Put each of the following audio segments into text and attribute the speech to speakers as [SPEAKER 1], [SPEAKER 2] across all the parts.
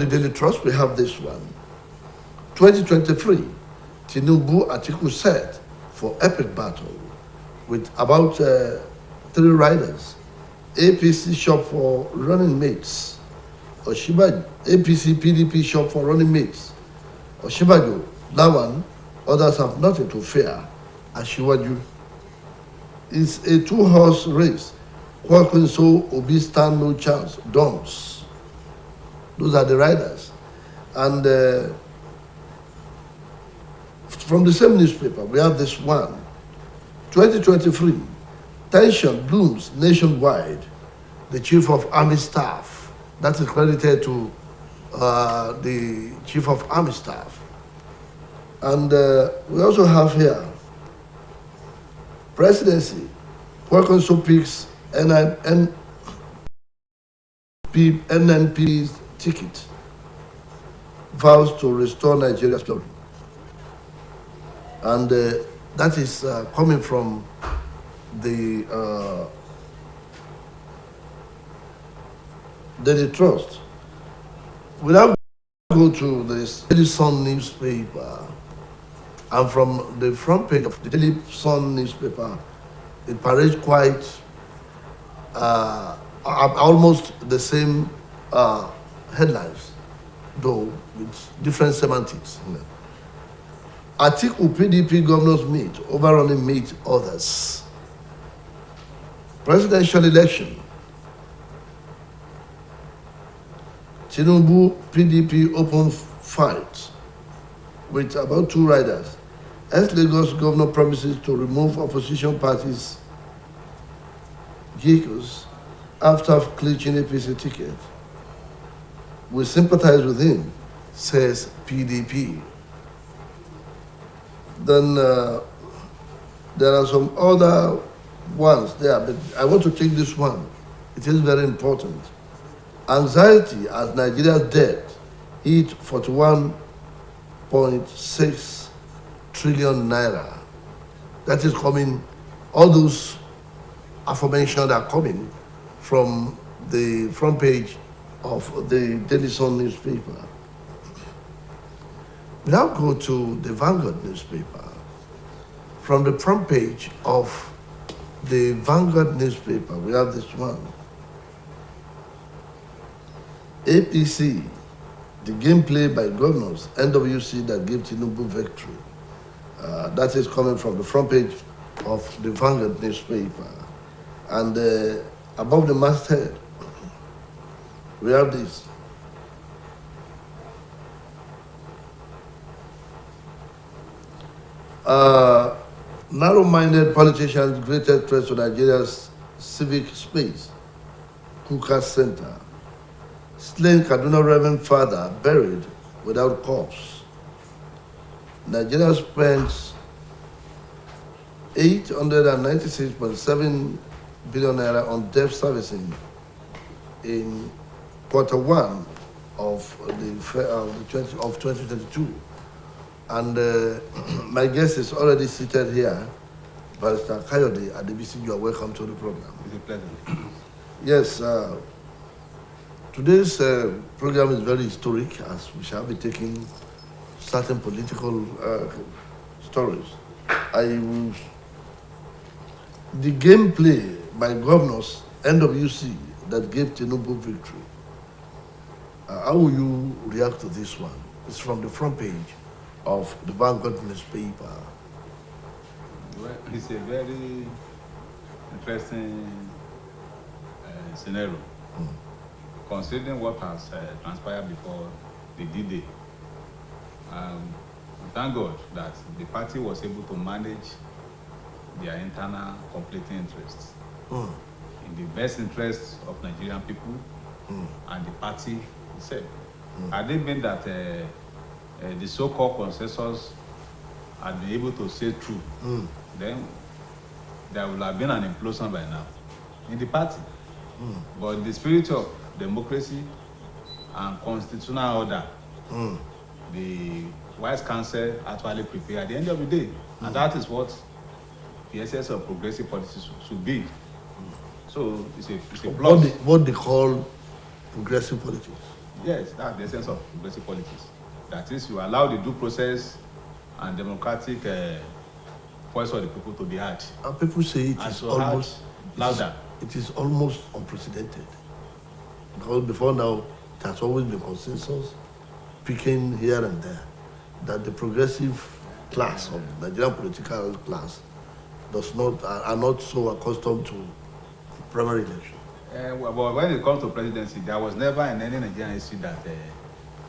[SPEAKER 1] the Daily Trust, we have this one. 2023, Tinubu Atiku set for epic battle with about 3 riders. APC shop for running mates. Oshibaju, APC PDP shop for running mates. Oshibaju, that one, others have nothing to fear. Ashiwaju. It's a 2-horse race. Kwakunso, Obi stand no chance. Dons. Those are the riders. And from the same newspaper, we have this one. 2023, tension blooms nationwide. The Chief of Army Staff, that is credited to the Chief of Army Staff. And we also have here, presidency, Kwakunso picks NNP's ticket, vows to restore Nigeria's glory. And that is coming from the Daily Trust. We now go to this Daily Sun newspaper, and from the front page of the Daily Sun newspaper, it parades quite almost the same headlines, though with different semantics. Atiku PDP governors meet, overrunning meet others. Presidential election. Tinubu PDP open fight with about 2 riders. Ex-Lagos governor promises to remove opposition parties' vehicles after clinching APC ticket. We sympathize with him, says PDP. Then there are some other ones there, but I want to take this one. It is very important. Anxiety as Nigeria's debt hit 41.6 trillion naira. That is coming, all those aforementioned are coming from the front page of the Daily Sun newspaper. We now go to the Vanguard newspaper. From the front page of the Vanguard newspaper, we have this one. APC, the gameplay by governors, NWC that gave Tinubu victory. That is coming from the front page of the Vanguard newspaper. And above the masthead, we have this. Narrow-minded politicians' greatest threat to Nigeria's civic space. Kuka Center. Slain Kaduna Reverend Father buried without corpse. Nigeria spends 896.7 billion naira on debt servicing in Q1 of 2022. And my guest is already seated here, Barrister Kayode Adebisi. You are welcome to the program.
[SPEAKER 2] It's a pleasure.
[SPEAKER 1] Yes, today's program is very historic, as we shall be taking certain political stories. The gameplay by governors, NWC, that gave Tinubu victory. How will you react to this one? It's from the front page of the Vanguard newspaper.
[SPEAKER 2] Well, it's a very interesting scenario, considering what has transpired before the D-Day. Thank God that the party was able to manage their internal conflicting interests in the best interests of Nigerian people and the party itself. Had it been that the so-called consensus had been able to say true, then there would have been an implosion by now in the party. But the spirit of democracy and constitutional order, the wise council actually prepared at the end of the day. And that is what the essence of progressive politics should be. So it's a plus.
[SPEAKER 1] What they call progressive politics?
[SPEAKER 2] Yes, that's the essence of progressive politics. That is, you allow the due process and democratic voice of the people to be heard.
[SPEAKER 1] And people say it
[SPEAKER 2] And
[SPEAKER 1] is
[SPEAKER 2] so
[SPEAKER 1] almost
[SPEAKER 2] louder.
[SPEAKER 1] It is almost unprecedented. Because before now, it has always been consensus, picking here and there, that the progressive class of the Nigerian political class are not so accustomed to primary election.
[SPEAKER 2] But when it comes to presidency, there was never in any Nigerian history that,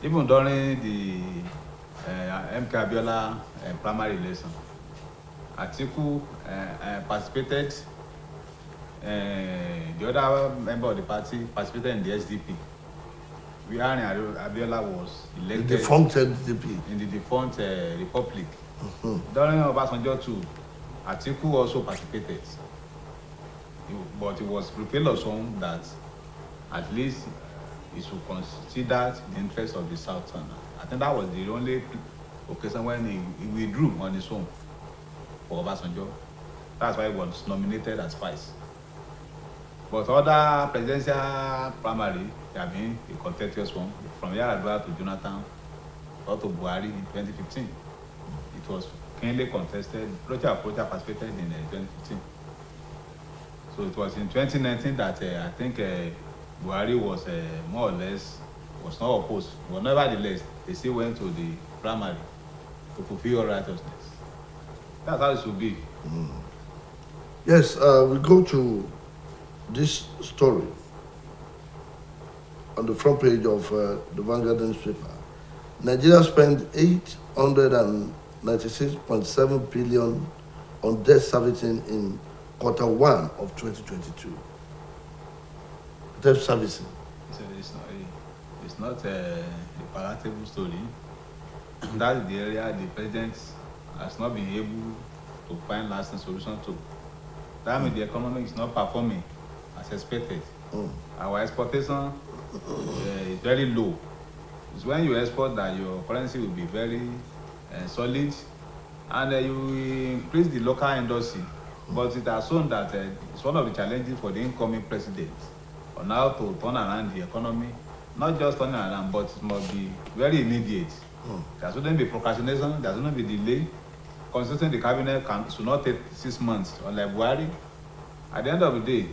[SPEAKER 2] even during the MK Abiola primary election, Atiku participated, the other member of the party participated in the SDP. Where Abiola was elected.
[SPEAKER 1] The defunct SDP.
[SPEAKER 2] In the defunct Republic. During Obasanjo too, Atiku also participated. But it was prepared of some that at least he should consider the interest of the Southern. I think that was the only occasion when he withdrew on his own for Obasanjo. That's why he was nominated as vice. But other presidential primary, they have been a contentious one, from Yar'Adua to Jonathan or to Buhari in 2015. It was keenly contested. Rocha participated in 2015. So it was in 2019 that I think Buhari was more or less, was not opposed. But nevertheless, they still went to the primary to fulfill righteousness. That's how it should be.
[SPEAKER 1] Yes, we go to this story on the front page of the Vanguard newspaper. Nigeria spent 896.7 billion on debt servicing in Q1 of 2022. Debt servicing.
[SPEAKER 2] So it's not a palatable story. That's the area the president has not been able to find lasting solution to. That means the economy is not performing as expected. Our exportation is very low. It's when you export that your currency will be very solid, and you increase the local industry. But it has shown that it's one of the challenges for the incoming president on how to turn around the economy. Not just turning around, but it must be very immediate. There shouldn't be procrastination, there shouldn't be delay. Consulting the cabinet should not take 6 months. Unlike Buhari, at the end of the day,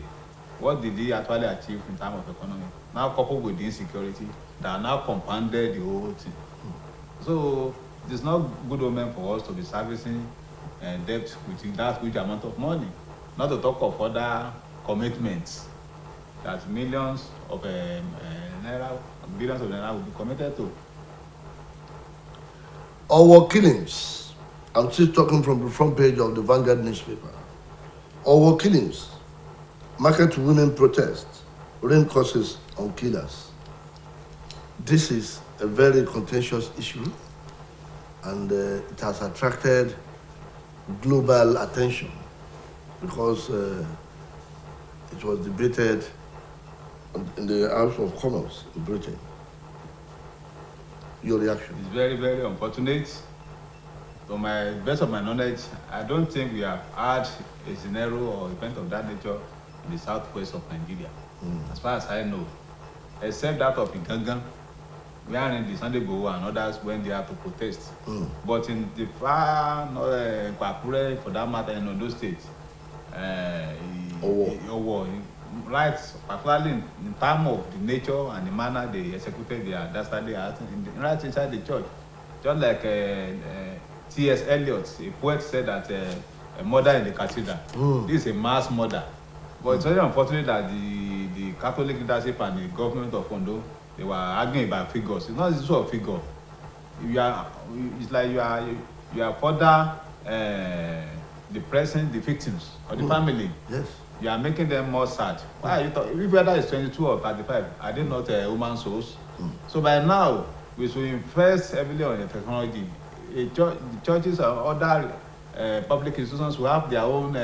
[SPEAKER 2] what did he actually achieve in terms of economy? Now coupled with the insecurity that now compounded the whole thing. So it's not good omen for us to be servicing debt with that huge amount of money. Not to talk of other commitments that millions of naira, billions of naira will be committed to.
[SPEAKER 1] Our killings. I'm still talking from the front page of the Vanguard newspaper. Our killings. Market women protest. Rain causes on killers. This is a very contentious issue, and it has attracted global attention because it was debated in the House of Commons in Britain. Your reaction?
[SPEAKER 2] It's very, very unfortunate. To my best of my knowledge, I don't think we have had a scenario or event of that nature in the southwest of Nigeria, as far as I know, except that of Igangan, where in the Sunday Igboho and others when they have to protest. But in the far north, Akure, for that matter, in Ondo State, right, particularly in terms of the nature and the manner they executed their dastardly acts, right inside the church, just like T.S. Eliot, a poet, said that a murder in the cathedral. This is a mass murder. But it's very unfortunate that the Catholic leadership and the government of Ondo, they were arguing about figures. It's not the issue of figure. It's like you are further depressing the victims or the family.
[SPEAKER 1] Yes.
[SPEAKER 2] You are making them more sad. Why are you talking? If whether it's 22 or 35, are they not human souls? So by now, we should invest heavily on the technology. The churches and other public institutions will have their own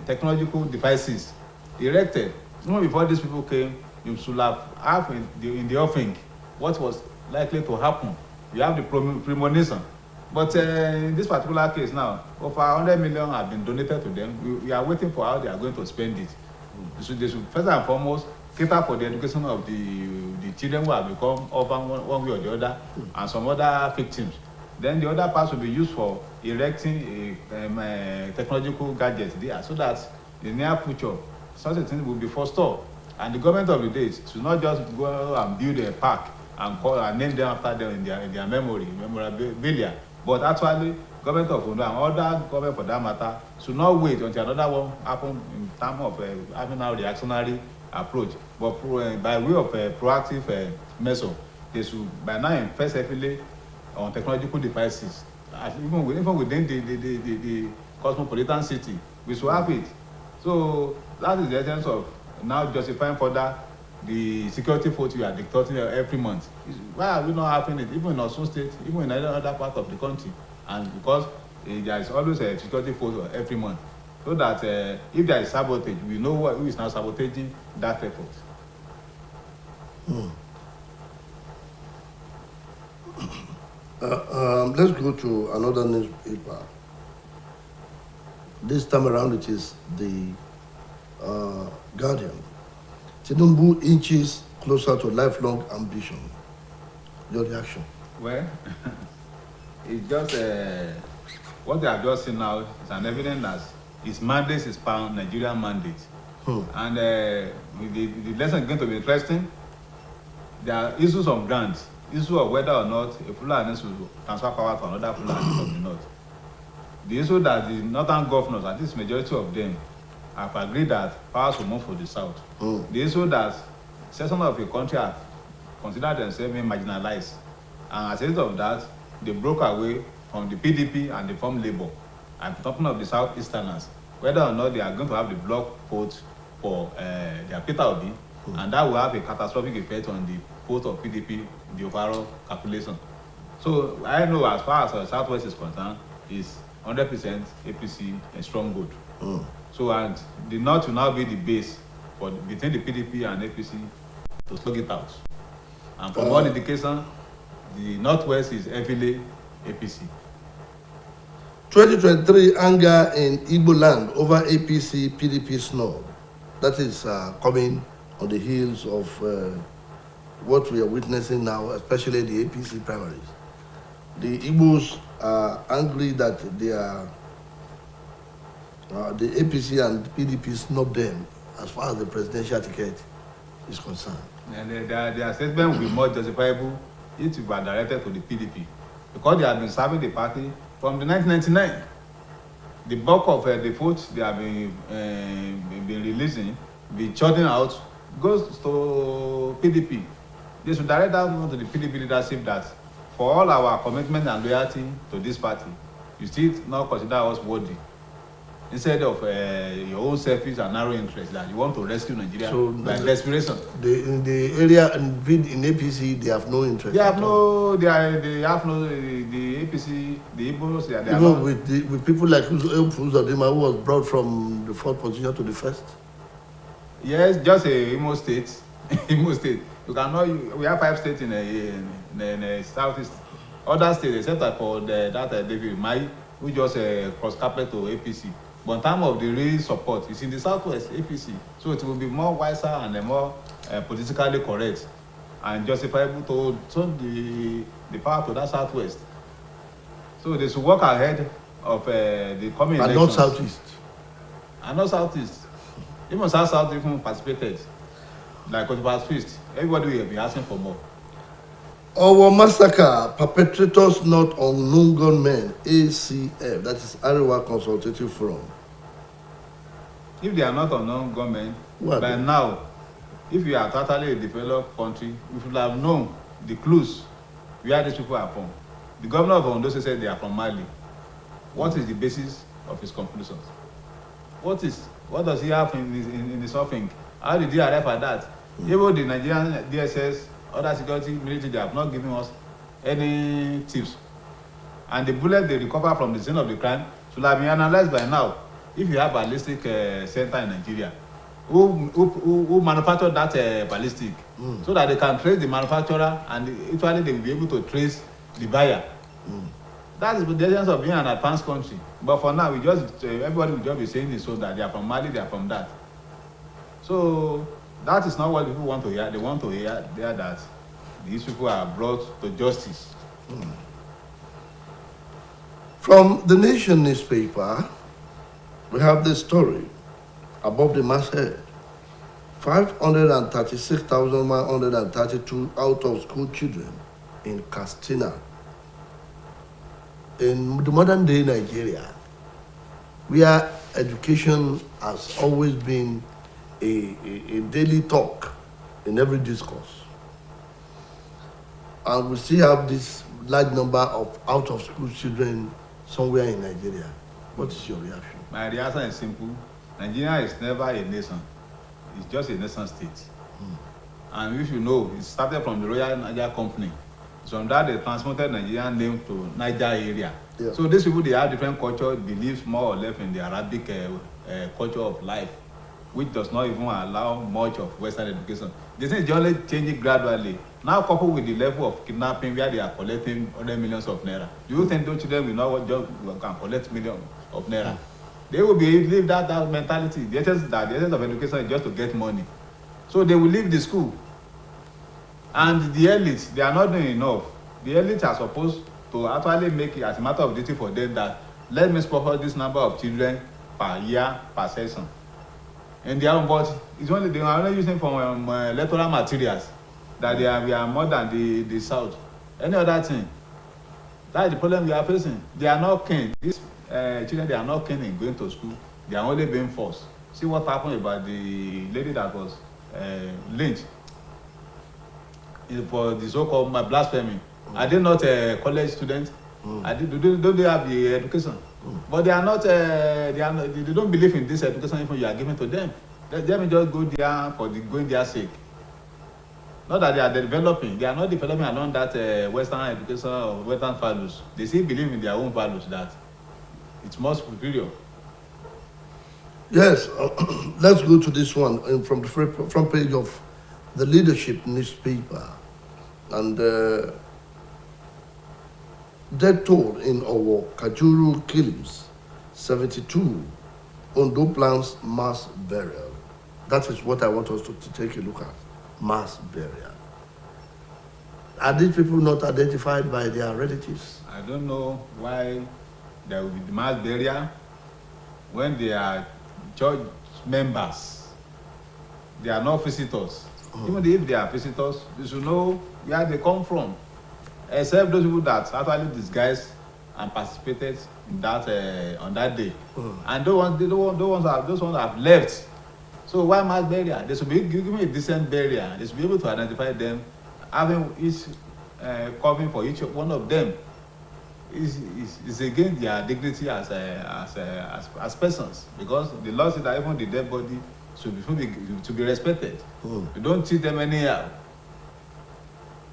[SPEAKER 2] technological devices erected. Even before these people came, you should have in the offering what was likely to happen. You have the premonition. But in this particular case now, over 100 million have been donated to them. We are waiting for how they are going to spend it. They should first and foremost cater for the education of the children who have become orphan one way or the other, and some other victims. Then the other parts will be used for erecting a technological gadgets there, so that in the near future, such a thing will be forestalled. And the government of the day should not just go and build a park and call and name them after them in their memorabilia, but actually, government of Ondo and other government for that matter should not wait until another one happen in terms of having a reactionary approach, but by way of proactive measure, they should by now invest heavily on technological devices. Even within the cosmopolitan city, we should have it. So that is the essence of now justifying further the security vote we are dictating every month. Why are we not having it, even in Osun State, even in other part of the country? And because there is always a security vote every month, so that if there is sabotage, we know who is now sabotaging that effort.
[SPEAKER 1] Let's go to another newspaper. This time around, it is the Guardian. Tinubu inches closer to lifelong ambition. Your reaction?
[SPEAKER 2] Well, it's just what they have just seen now is an evidence that his mandate is Nigerian mandate. And the lesson is going to be interesting. There are issues on ground, issue of whether or not a Fulani should transfer power to another Fulani from the north. The issue that the northern governors, at least majority of them, have agreed that powers will move for the south. The issue that sections of a country have considered themselves being marginalized, and as a result of that, they broke away from the PDP and they formed Labour. I'm talking of the Southeasterners, whether or not they are going to have the block vote for their Peter Obi, and that will have a catastrophic effect on the vote of PDP, the overall calculation. So I know as far as Southwest is concerned, is 100% APC a strong vote. So and the North will now be the base for between the PDP and APC to slug it out. And from all indication, the Northwest is heavily APC.
[SPEAKER 1] 2023 anger in Igbo land over APC PDP snub. That is coming on the heels of what we are witnessing now, especially the APC primaries. The Igbos are angry that they are the APC and PDP snub them as far as the presidential ticket is concerned.
[SPEAKER 2] And their statement will be more justifiable if it were directed to the PDP, because they have been serving the party from the 1999. The bulk of the votes they have been releasing, be churning out, goes to PDP. They should direct that to the PDP leadership that for all our commitment and loyalty to this party, you still not consider us worthy. Instead of your own selfish and narrow interest that you want to rescue Nigeria by desperation.
[SPEAKER 1] In the area in APC, they have no interest.
[SPEAKER 2] They have no. They have no. The APC, the Igbos, they are
[SPEAKER 1] even not, with people like Uzodinma, who was brought from the 4th position to the 1st.
[SPEAKER 2] Yes, just a Imo State. Imo State. You cannot. We have 5 states in a southeast. Other states, except for that David Mai, who just cross-carpet to APC. But in terms of the real support, it's in the Southwest, APC. So it will be more wiser and more politically correct and justifiable to turn the power to that Southwest. So they should work ahead of the coming elections.
[SPEAKER 1] And not Southeast.
[SPEAKER 2] And not Southeast. Even South even participated. Like on the past feast, everybody will be asking for more.
[SPEAKER 1] Our massacre, perpetrators not unknown gunmen, ACF, that is Arewa Consultative Forum.
[SPEAKER 2] If they are not unknown gunmen, by now, if you are totally a developed country, we should have known the clues where these people are from. The governor of Ondo said they are from Mali. What is the basis of his conclusions? What does he have in his offering? How did he arrive at that? Even the Nigerian DSS, other security military, they have not given us any tips. And the bullet they recover from the scene of the crime should have been analyzed by now. If you have a ballistic center in Nigeria, who manufactured that ballistic, so that they can trace the manufacturer and eventually they will be able to trace the buyer. That is the essence of being an advanced country. But for now, everybody will just be saying this, so that they are from Mali, they are from that. So That is not what people want to hear. They want to hear that these people are brought to justice.
[SPEAKER 1] From the Nation newspaper, we have this story above the masthead. 536,132 out-of-school children in Katsina. In the modern day Nigeria, where education has always been a daily talk in every discourse. And we still have this large number of out-of-school children somewhere in Nigeria. What is your reaction?
[SPEAKER 2] My reaction is simple. Nigeria is never a nation. It's just a nation state. And if you know, it started from the Royal Niger Company. So from that, they transmitted Nigerian name to Niger area.
[SPEAKER 1] Yeah.
[SPEAKER 2] So these people, they have different culture, beliefs more or less in the Arabic culture of life, which does not even allow much of Western education. This is only changing gradually. Now coupled with the level of kidnapping where they are collecting other millions of naira. Do you think those children will not just can collect millions of naira? They will leave that mentality. The essence of education is just to get money. So they will leave the school. And the elites, they are not doing enough. The elites are supposed to actually make it as a matter of duty for them that let me sponsor this number of children per year, per session. And they are, but it's only they are only using for electoral materials that we are more than the South. Any other thing, that's the problem we are facing. They are not keen. These children, they are not keen in going to school. They are only being forced. See what happened about the lady that was lynched for the so-called blasphemy. Are they not a college student? Do they have the education? But they are not. They don't believe in this education even you are giving to them. Let me just go there for going their sake. Not that they are developing. They are not developing along that Western education or Western values. They still believe in their own values that it's more superior.
[SPEAKER 1] Yes, let's go to this one from the front page of the Leadership newspaper. And death toll in Owo, Kajuru killings, 72. Ondo plans mass burial. That is what I want us to take a look at. Mass burial. Are these people not identified by their relatives?
[SPEAKER 2] I don't know why there will be mass burial when they are church members. They are not visitors. Even if they are visitors, you should know where they come from. Except those people that actually disguised and participated in that on that day. And those ones have left. So why mass burial? They should be given a decent burial. They should be able to identify them, having each covering for each one of them. Is against their dignity as persons, because the law says that even the dead body should be respected. You don't treat them anyhow.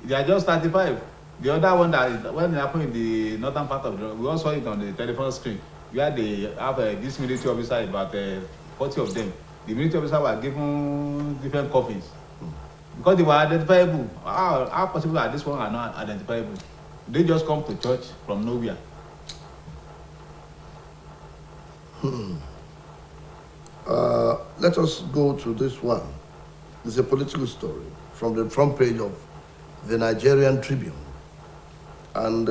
[SPEAKER 2] They are just 35. The other one that when it happened in the northern part of the, we also saw it on the telephone screen where they have this military officer, about 40 of them. The military officer were given different coffins because they were identifiable. How possible are this one are not identifiable? They just come to church from nowhere.
[SPEAKER 1] Let us go to this one. It's a political story from the front page of the Nigerian Tribune. And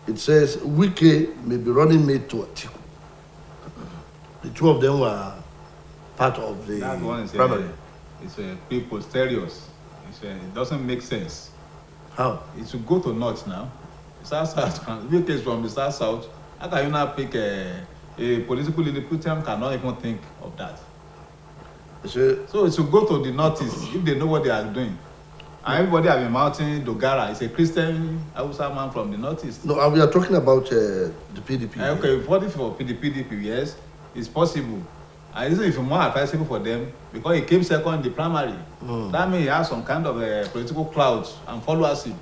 [SPEAKER 1] it says, Wike may be running mate to Atiku. The two of them were part of the
[SPEAKER 2] that one is
[SPEAKER 1] primary.
[SPEAKER 2] It's a preposterous. It doesn't make sense.
[SPEAKER 1] How?
[SPEAKER 2] It should go to north now. South. Wike is from the south. How can you not pick a political leader? Putin cannot even think of that. So it should go to the northeast if they know what they are doing. And everybody have been mounting Dogara. It's a Christian Hausa man from the northeast.
[SPEAKER 1] No, we are talking about the PDP.
[SPEAKER 2] Okay, voting for the PDP, yes, it's possible. And it's even more advisable for them because he came second in the primary. That means he has some kind of political clout and followership.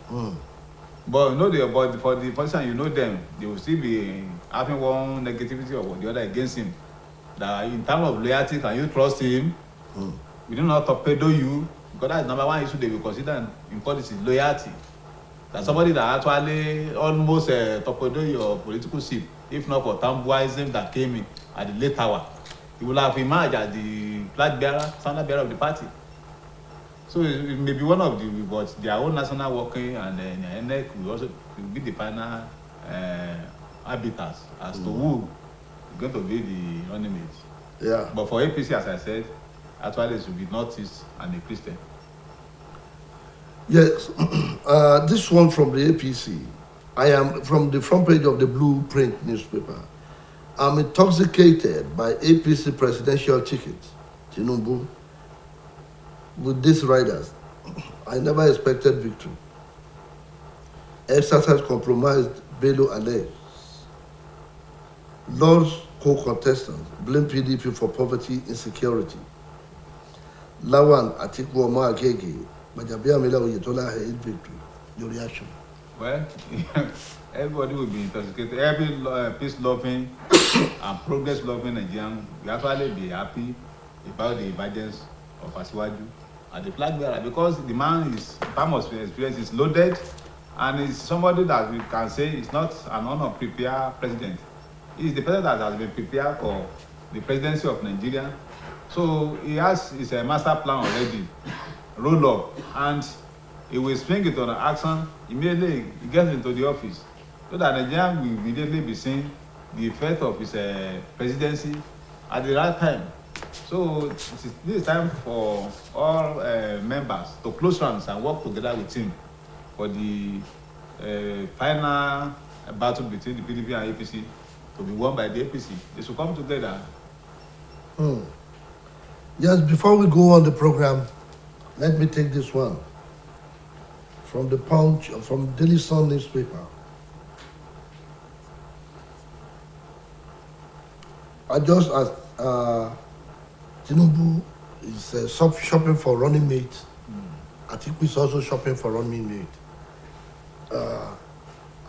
[SPEAKER 2] But you know, for the person you know them, they will still be having one negativity or the other against him. That in terms of loyalty, can you trust him? We do not torpedo you. Because that's number one issue they will consider in politics, loyalty. That somebody that actually almost torpedo your political ship, if not for Tambuaism that came in at the late hour, he will have emerged as the flag bearer, standard bearer of the party. So it may be one of the, but their own national working and then NEC will also be the final arbiters as to who is going to be the running mate.
[SPEAKER 1] Yeah.
[SPEAKER 2] But for APC, as I said, actually it should be Northeast and a Christian.
[SPEAKER 1] Yes. This one from the APC. I am from the front page of the Blueprint newspaper. I'm intoxicated by APC presidential ticket, Tinubu, with these riders. I never expected victory. Exercise compromised Bello alleges. Lord's co-contestants blame PDP for poverty insecurity. Lawan Atiku Omar Agege, Majabia Mila Oyetola had victory. Your reaction?
[SPEAKER 2] Well, everybody will be intoxicated. Every peace-loving and progress-loving Nigerian will actually be happy about the emergence of Asiwaju and the flag bearer, because the man is, time of experience is loaded, and is somebody that we can say is not an unprepared president. He is the president that has been prepared for the presidency of Nigeria. So he has his master plan already rolled up, and he will swing it on action immediately he gets into the office, so that Nigeria will immediately be seeing the effect of his presidency at the right time. So this is time for all members to close ranks and work together with him for the final battle between the PDP and APC to be won by the APC. They should come together.
[SPEAKER 1] Yes, before we go on the program, let me take this one from the Punch, from Daily Sun newspaper. I just asked, Tinubu is shopping for running mate. Atiku is also shopping for running mate.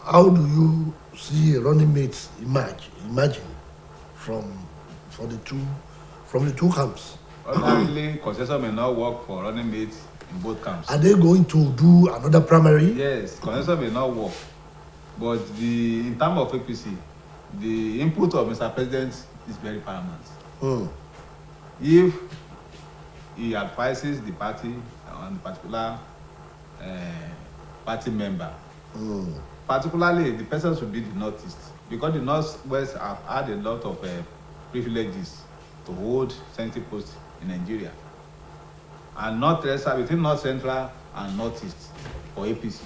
[SPEAKER 1] How do you see a running mate imagine from the two camps?
[SPEAKER 2] Ordinarily, consensus may not work for running mates in both camps.
[SPEAKER 1] Are they going to do another primary?
[SPEAKER 2] Yes, consensus may not work, but in terms of APC, the input of Mr. President is very paramount. If he advises the party on a particular party member, particularly the person should be the Northeast, because the Northwest have had a lot of privileges to hold sensitive posts in Nigeria, and Northwest between North Central and Northeast for APC,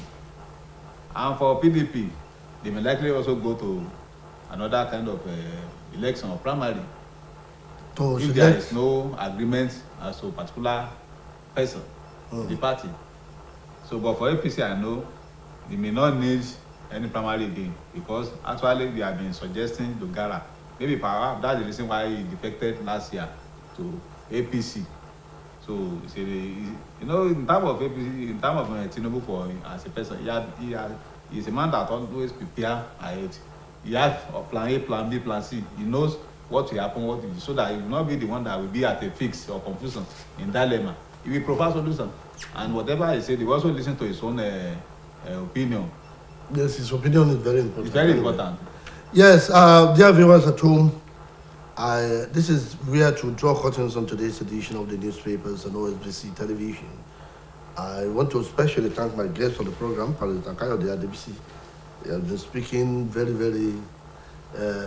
[SPEAKER 2] and for PDP they may likely also go to another kind of election or primary if there is no agreement as to a particular person in the party. So, but for APC, I know they may not need any primary again, because actually they have been suggesting Dogara. Maybe perhaps that's the reason why he defected last year to APC. So, in terms of APC, in terms of Tinubu for as a person, he is a man that always prepare ahead. He has plan A, plan B, plan C. He knows what will happen, so that he will not be the one that will be at a fix or confusion in dilemma. He will provide solution, and whatever he said, he will also listen to his own opinion.
[SPEAKER 1] Yes, his opinion is very important.
[SPEAKER 2] It's very important.
[SPEAKER 1] Yes, dear viewers at home, this is where to draw curtains on today's edition of the newspapers and OSBC television. I want to especially thank my guest on the program, President Akayo de Adebisi. He has been speaking very, very,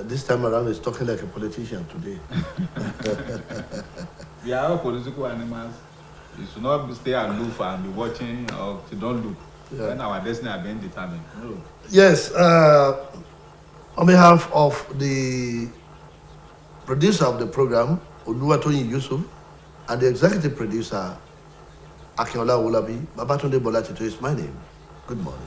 [SPEAKER 1] this time around he's talking like a politician today.
[SPEAKER 2] We are all political animals. You should not stay aloof and be watching, or to don't look. Yeah. When our destiny are being determined. No.
[SPEAKER 1] Yes, on behalf of the producer of the program, Oluwatoyin Yusuf, and the executive producer, Akinola Olabi, Babatunde Bolatito is my name. Good morning.